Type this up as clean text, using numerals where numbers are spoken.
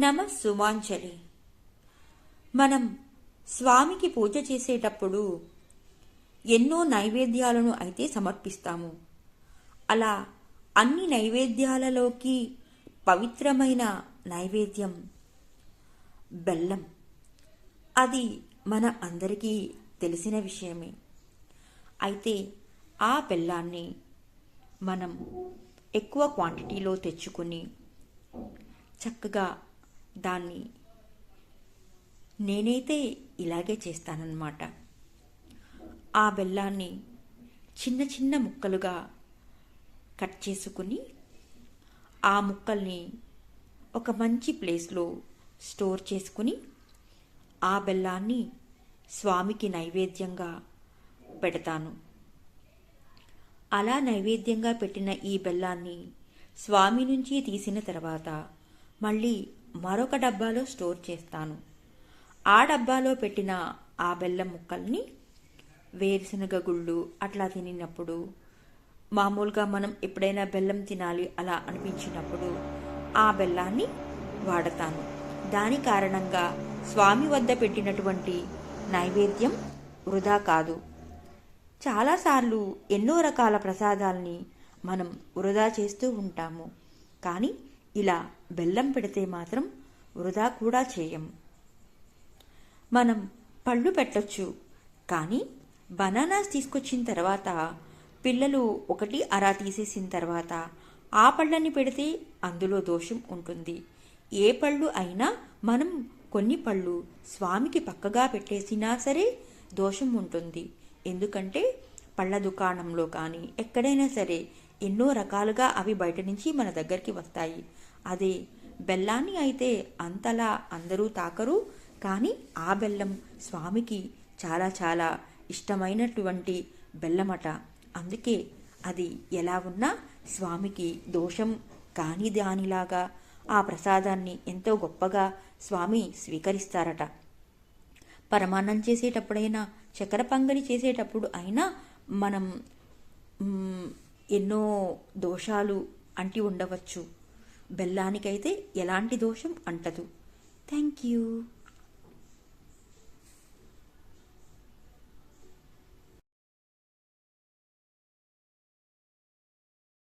నమ సుమాంజలి. మనం స్వామికి పూజ చేసేటప్పుడు ఎన్నో నైవేద్యాలను అయితే సమర్పిస్తాము. అలా అన్ని నైవేద్యాలలోకి పవిత్రమైన నైవేద్యం బెల్లం. అది మన అందరికీ తెలిసిన విషయమే. అయితే ఆ బెల్లాన్ని మనం ఎక్కువ క్వాంటిటీలో తెచ్చుకొని చక్కగా దాన్ని నేనైతే ఇలాగే చేస్తానన్నమాట. ఆ బెల్లాన్ని చిన్న చిన్న ముక్కలుగా కట్ చేసుకుని ఆ ముక్కల్ని ఒక మంచి ప్లేస్లో స్టోర్ చేసుకుని ఆ బెల్లాన్ని స్వామికి నైవేద్యంగా పెడతాను. అలా నైవేద్యంగా పెట్టిన ఈ బెల్లాన్ని స్వామి నుంచి తీసిన తర్వాత మళ్ళీ మరొక డబ్బాలో స్టోర్ చేస్తాను. ఆ డబ్బాలో పెట్టిన ఆ బెల్లం ముక్కల్ని వేరుశనగ గుళ్ళు అట్లా తినినప్పుడు, మామూలుగా మనం ఎప్పుడైనా బెల్లం తినాలి అలా అనిపించినప్పుడు ఆ బెల్లాన్ని వాడతాను. దాని కారణంగా స్వామి వద్ద పెట్టినటువంటి నైవేద్యం వృధా కాదు. చాలాసార్లు ఎన్నో రకాల ప్రసాదాల్ని మనం వృధా చేస్తూ ఉంటాము. కానీ ఇలా బెల్లం పెడితే మాత్రం వృధా కూడా చేయం. మనం పళ్ళు పెట్టొచ్చు, కానీ బనానాస్ తీసుకొచ్చిన తర్వాత పిల్లలు ఒకటి అరా తీసేసిన తర్వాత ఆ పళ్ళని పెడితే అందులో దోషం ఉంటుంది. ఏ పళ్ళు అయినా మనం కొన్ని పళ్ళు స్వామికి పక్కగా పెట్టేసినా సరే దోషం ఉంటుంది. ఎందుకంటే పళ్ళ దుకాణంలో కానీ ఎక్కడైనా సరే ఎన్నో రకాలుగా అవి బయట నుంచి మన దగ్గరికి వస్తాయి. అదే బెల్లాన్ని అయితే అంతలా అందరూ తాకరు. కానీ ఆ బెల్లం స్వామికి చాలా చాలా ఇష్టమైనటువంటి బెల్లమట. అందుకే అది ఎలా ఉన్నా స్వామికి దోషం కాని దానిలాగా ఆ ప్రసాదాన్ని ఎంతో గొప్పగా స్వామి స్వీకరిస్తారట. పరమాన్నం చేసేటప్పుడైనా, చక్కెర పొంగలి చేసేటప్పుడు అయినా మనం ఎన్నో దోషాలు అంటి ఉండవచ్చు. బెల్లానికైతే ఎలాంటి దోషం అంటదు. Thank you.